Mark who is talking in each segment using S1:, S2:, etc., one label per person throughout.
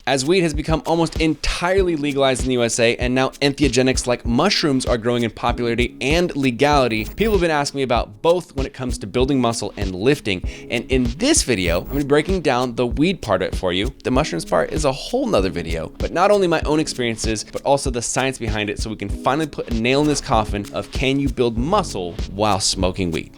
S1: As weed has become almost entirely legalized in the USA, and now entheogenics like mushrooms are growing in popularity and legality, people have been asking me about both when it comes to building muscle and lifting. And in this video, I'm gonna be breaking down the weed part of it for you. The mushrooms part is a whole nother video, but not only my own experiences, but also the science behind it, so we can finally put a nail in this coffin of can you build muscle while smoking weed.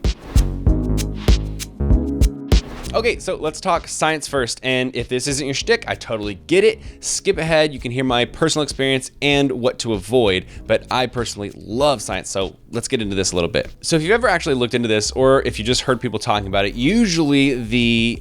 S1: Okay, so let's talk science first. And if this isn't your shtick, I totally get it. Skip ahead, you can hear my personal experience and what to avoid, but I personally love science, so let's get into this a little bit. So if you've ever actually looked into this, or if you just heard people talking about it, usually the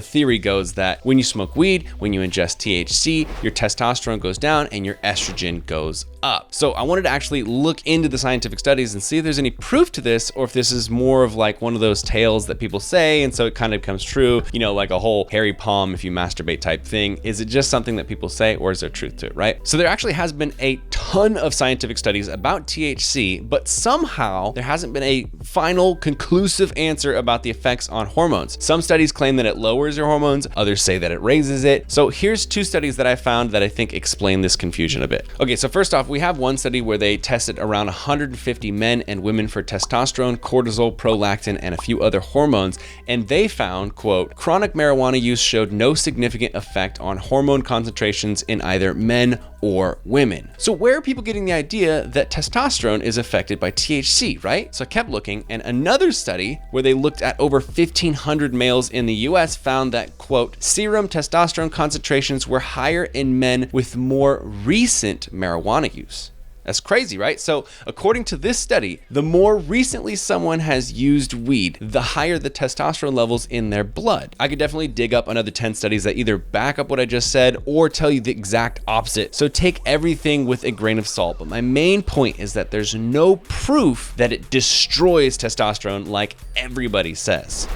S1: theory goes that when you smoke weed, when you ingest THC, your testosterone goes down and your estrogen goes up. So I wanted to actually look into the scientific studies and see if there's any proof to this, or if this is more of like one of those tales that people say, and so it kind of comes true, you know, like a whole hairy palm if you masturbate type thing. Is it just something that people say, or is there truth to it, right? So there actually has been a ton of scientific studies about THC, but somehow there hasn't been a final conclusive answer about the effects on hormones. Some studies claim that it lowers your hormones, others say that it raises it. So here's two studies that I found that I think explain this confusion a bit. Okay, so first off, we have one study where they tested around 150 men and women for testosterone, cortisol, prolactin, and a few other hormones, and they found, quote, chronic marijuana use showed no significant effect on hormone concentrations in either men or women. So where are people getting the idea that testosterone is affected by THC, right? So I kept looking, and another study where they looked at over 1,500 males in the US found that, quote, serum testosterone concentrations were higher in men with more recent marijuana use. That's crazy, right? So according to this study, the more recently someone has used weed, the higher the testosterone levels in their blood. I could definitely dig up another 10 studies that either back up what I just said or tell you the exact opposite. So take everything with a grain of salt. But my main point is that there's no proof that it destroys testosterone like everybody says.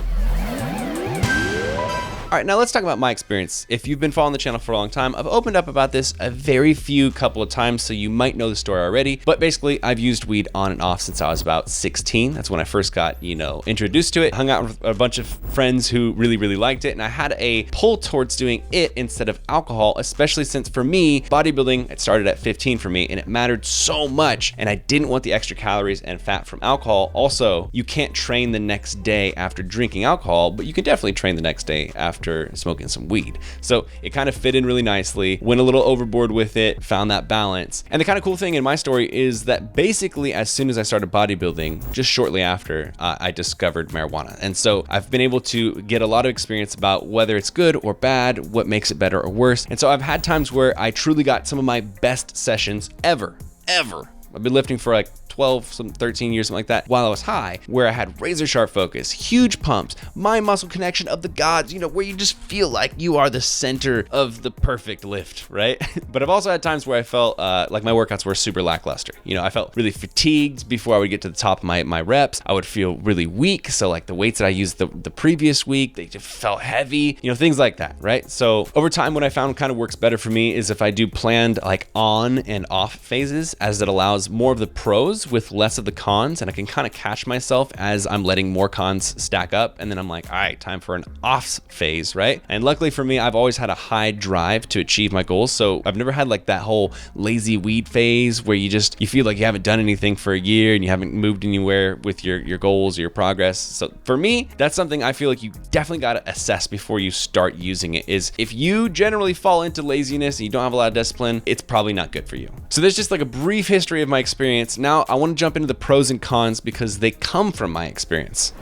S1: All right, now let's talk about my experience. If you've been following the channel for a long time, I've opened up about this a very few couple of times, so you might know the story already. But basically, I've used weed on and off since I was about 16. That's when I first got, introduced to it. Hung out with a bunch of friends who really liked it, and I had a pull towards doing it instead of alcohol, especially since for me, bodybuilding, it started at 15 for me, and it mattered so much, and I didn't want the extra calories and fat from alcohol. Also, you can't train the next day after drinking alcohol, but you can definitely train the next day after smoking some weed. So it kind of fit in really nicely, went a little overboard with it, found that balance. And the kind of cool thing in my story is that basically as soon as I started bodybuilding, just shortly after, I discovered marijuana. And so I've been able to get a lot of experience about whether it's good or bad, what makes it better or worse. And so I've had times where I truly got some of my best sessions ever. I've been lifting for like 13 years, something like that, while I was high, where I had razor sharp focus, huge pumps, mind muscle connection of the gods, where you just feel like you are the center of the perfect lift, right? But I've also had times where I felt like my workouts were super lackluster. I felt really fatigued before I would get to the top of my reps. I would feel really weak. So like the weights that I used the previous week, they just felt heavy, things like that, right? So over time, what I found kind of works better for me is if I do planned like on and off phases, as it allows more of the pros with less of the cons, and I can kind of catch myself as I'm letting more cons stack up, and then I'm like, all right, time for an off phase, right? And luckily for me, I've always had a high drive to achieve my goals, so I've never had like that whole lazy weed phase where you feel like you haven't done anything for a year and you haven't moved anywhere with your goals or your progress. So for me, that's something I feel like you definitely got to assess before you start using it. Is if you generally fall into laziness and you don't have a lot of discipline, it's probably not good for you. So there's just like a brief history of my experience. Now I want to jump into the pros and cons because they come from my experience.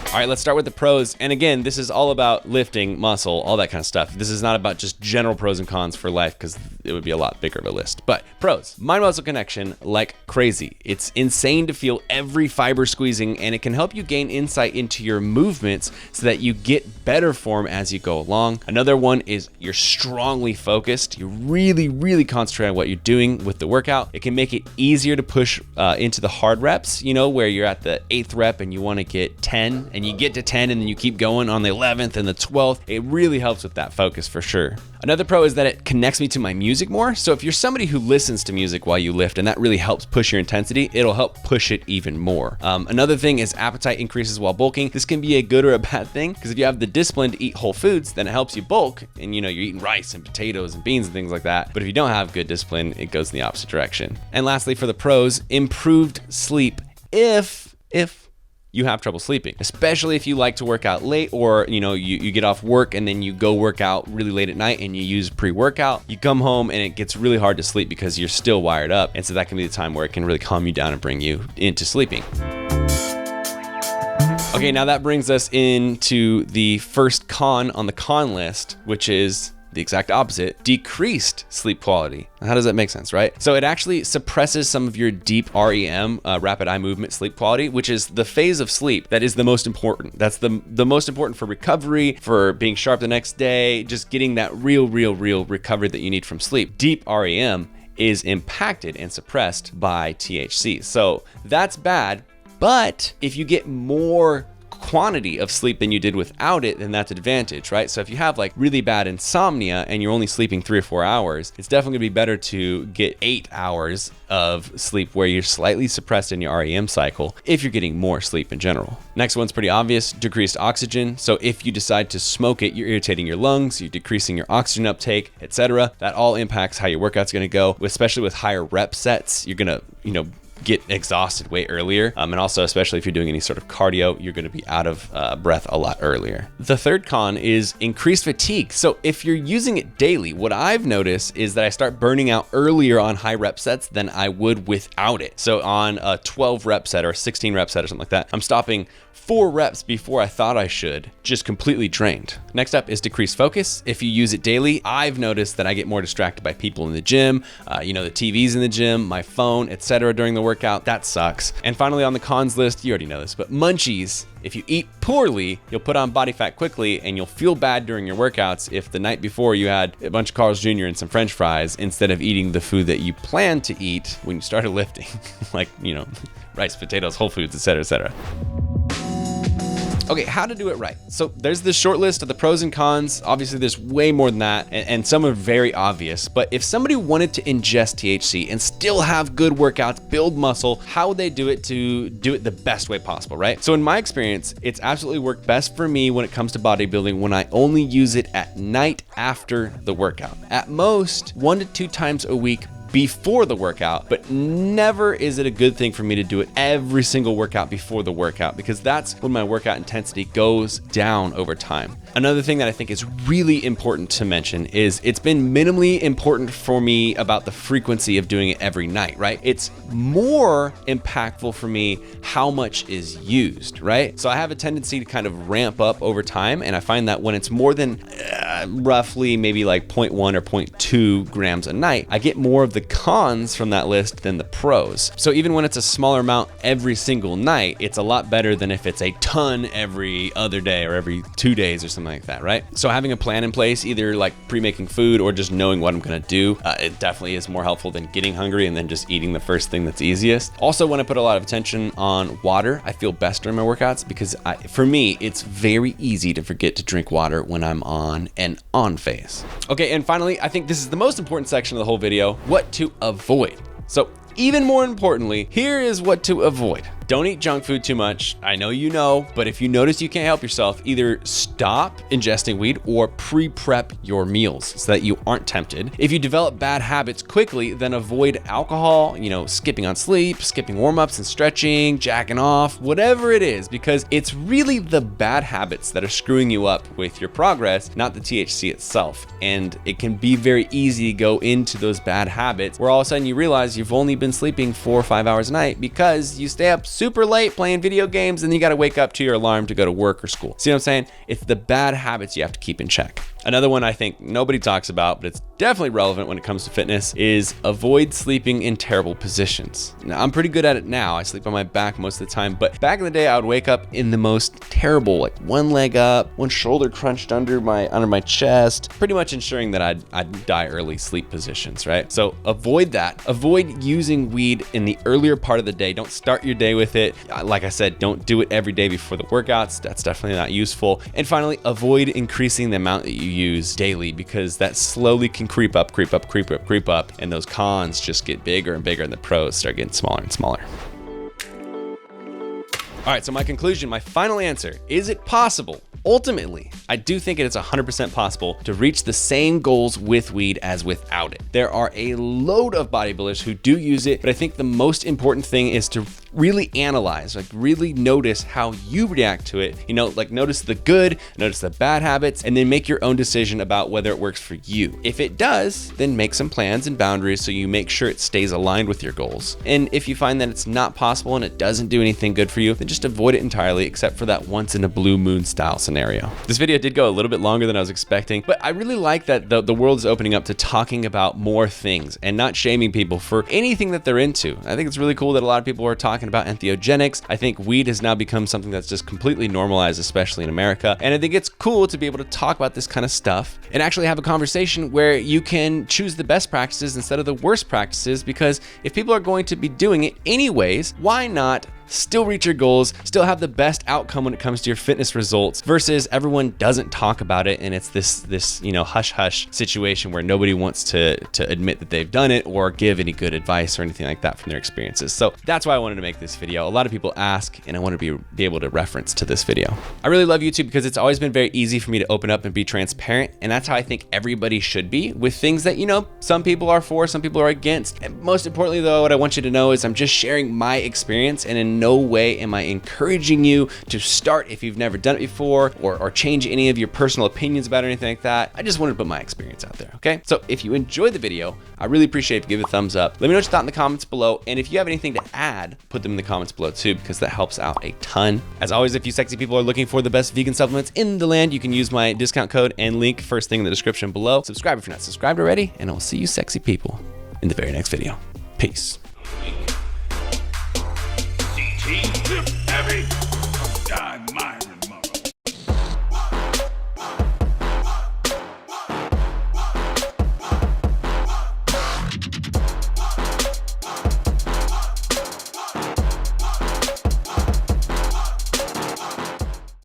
S1: All right, let's start with the pros. And again, this is all about lifting, muscle, all that kind of stuff. This is not about just general pros and cons for life because it would be a lot bigger of a list. But pros, mind-muscle connection like crazy. It's insane to feel every fiber squeezing, and it can help you gain insight into your movements so that you get better form as you go along. Another one is you're strongly focused. You really concentrate on what you're doing with the workout. It can make it easier to push into the hard reps, where you're at the 8th rep and you want to get 10 and then you get to 10 and then you keep going on the 11th and the 12th. It really helps with that focus for sure. Another pro is that it connects me to my music more. So if you're somebody who listens to music while you lift and that really helps push your intensity, it'll help push it even more. Another thing is appetite increases while bulking. This can be a good or a bad thing, because if you have the discipline to eat whole foods, then it helps you bulk, and you're eating rice and potatoes and beans and things like that. But if you don't have good discipline, it goes in the opposite direction. And lastly, for the pros, improved sleep if you have trouble sleeping, especially if you like to work out late, or you get off work and then you go work out really late at night and you use pre-workout. You come home and it gets really hard to sleep because you're still wired up, and so that can be the time where it can really calm you down and bring you into sleeping. Okay, now that brings us into the first con on the con list, which is the exact opposite: decreased sleep quality. How does that make sense, right? So it actually suppresses some of your deep REM, rapid eye movement sleep quality, which is the phase of sleep that is the most important. That's the most important for recovery, for being sharp the next day, just getting that real recovery that you need from sleep. Deep REM is impacted and suppressed by THC. So that's bad, but if you get more quantity of sleep than you did without it, then that's advantage, right? So if you have like really bad insomnia and you're only sleeping 3 or 4 hours, it's definitely gonna be better to get 8 hours of sleep where you're slightly suppressed in your REM cycle if you're getting more sleep in general. Next one's pretty obvious: decreased oxygen. So if you decide to smoke it, you're irritating your lungs, you're decreasing your oxygen uptake, etc. That all impacts how your workout's gonna go, especially with higher rep sets. You're gonna, get exhausted way earlier. And also, especially if you're doing any sort of cardio, you're going to be out of breath a lot earlier. The third con is increased fatigue. So if you're using it daily, what I've noticed is that I start burning out earlier on high rep sets than I would without it. So on a 12 rep set or a 16 rep set or something like that, I'm stopping 4 reps before I thought I should, just completely drained. Next up is decreased focus. If you use it daily, I've noticed that I get more distracted by people in the gym, the TVs in the gym, my phone, etc. during the workout. That sucks. And finally, on the cons list, you already know this, but munchies. If you eat poorly, you'll put on body fat quickly, and you'll feel bad during your workouts if the night before you had a bunch of Carl's Jr. and some French fries instead of eating the food that you planned to eat when you started lifting, like, rice, potatoes, whole foods, etc., etc. Okay, how to do it right. So there's this short list of the pros and cons. Obviously, there's way more than that, and some are very obvious. But if somebody wanted to ingest THC and still have good workouts, build muscle, how would they do it to do it the best way possible, right? So in my experience, it's absolutely worked best for me when it comes to bodybuilding when I only use it at night after the workout. At most, 1 to 2 times a week before the workout, but never is it a good thing for me to do it every single workout before the workout, because that's when my workout intensity goes down over time. Another thing that I think is really important to mention is it's been minimally important for me about the frequency of doing it every night, right? It's more impactful for me how much is used, right? So I have a tendency to kind of ramp up over time, and I find that when it's more than roughly maybe like 0.1 or 0.2 grams a night, I get more of the cons from that list than the pros. So even when it's a smaller amount every single night, it's a lot better than if it's a ton every other day or every 2 days or something like that, right? So having a plan in place, either like pre-making food or just knowing what I'm gonna do, it definitely is more helpful than getting hungry and then just eating the first thing that's easiest. Also, when I put a lot of attention on water, I feel best during my workouts, because for me, it's very easy to forget to drink water when I'm on an on phase. Okay, and finally, I think this is the most important section of the whole video: what to avoid. So even more importantly, here is what to avoid. Don't eat junk food too much. I know you know, but if you notice you can't help yourself, either stop ingesting weed or pre-prep your meals so that you aren't tempted. If you develop bad habits quickly, then avoid alcohol, skipping on sleep, skipping warm-ups and stretching, jacking off, whatever it is, because it's really the bad habits that are screwing you up with your progress, not the THC itself. And it can be very easy to go into those bad habits where all of a sudden you realize you've only been sleeping 4 or 5 hours a night because you stay up super late playing video games, and you got to wake up to your alarm to go to work or school. See what I'm saying? It's the bad habits you have to keep in check. Another one I think nobody talks about, but it's definitely relevant when it comes to fitness, is avoid sleeping in terrible positions. Now, I'm pretty good at it now. I sleep on my back most of the time, but back in the day, I would wake up in the most terrible, like one leg up, one shoulder crunched under my chest, pretty much ensuring that I'd die early sleep positions, right? So avoid that. Avoid using weed in the earlier part of the day. Don't start your day with it. Like I said, don't do it every day before the workouts. That's definitely not useful. And finally, avoid increasing the amount that you use daily, because that slowly can creep up, and those cons just get bigger and bigger and the pros start getting smaller and smaller. All right, so my conclusion, my final answer, is it possible? Ultimately, I do think it is 100% possible to reach the same goals with weed as without it. There are a load of bodybuilders who do use it, but I think the most important thing is to really analyze, like really notice how you react to it. You know, like notice the good, notice the bad habits, and then make your own decision about whether it works for you. If it does, then make some plans and boundaries so you make sure it stays aligned with your goals. And if you find that it's not possible and it doesn't do anything good for you, then just avoid it entirely, except for that once in a blue moon style scenario. This video did go a little bit longer than I was expecting, but I really like that the world is opening up to talking about more things and not shaming people for anything that they're into. I think it's really cool that a lot of people are talking about entheogenics. I think weed has now become something that's just completely normalized, especially in America. And I think it's cool to be able to talk about this kind of stuff and actually have a conversation where you can choose the best practices instead of the worst practices, because if people are going to be doing it anyways, why not still reach your goals, still have the best outcome when it comes to your fitness results, versus everyone doesn't talk about it and it's this you know, hush hush situation where nobody wants to admit that they've done it or give any good advice or anything like that from their experiences. So that's why I wanted to make this video. A lot of people ask, and I want to be able to reference to this video. I really love YouTube because it's always been very easy for me to open up and be transparent, and that's how I think everybody should be with things that, you know, some people are for, some people are against. And most importantly though, what I want you to know is I'm just sharing my experience, and in no way am I encouraging you to start if you've never done it before, or change any of your personal opinions about anything like that. I just wanted to put my experience out there, okay? So if you enjoyed the video, I really appreciate it if you give it a thumbs up. Let me know what you thought in the comments below, and if you have anything to add, put them in the comments below too, because that helps out a ton. As always, if you sexy people are looking for the best vegan supplements in the land, you can use my discount code and link first thing in the description below. Subscribe if you're not subscribed already, and I'll see you sexy people in the very next video. Peace.
S2: Heavy.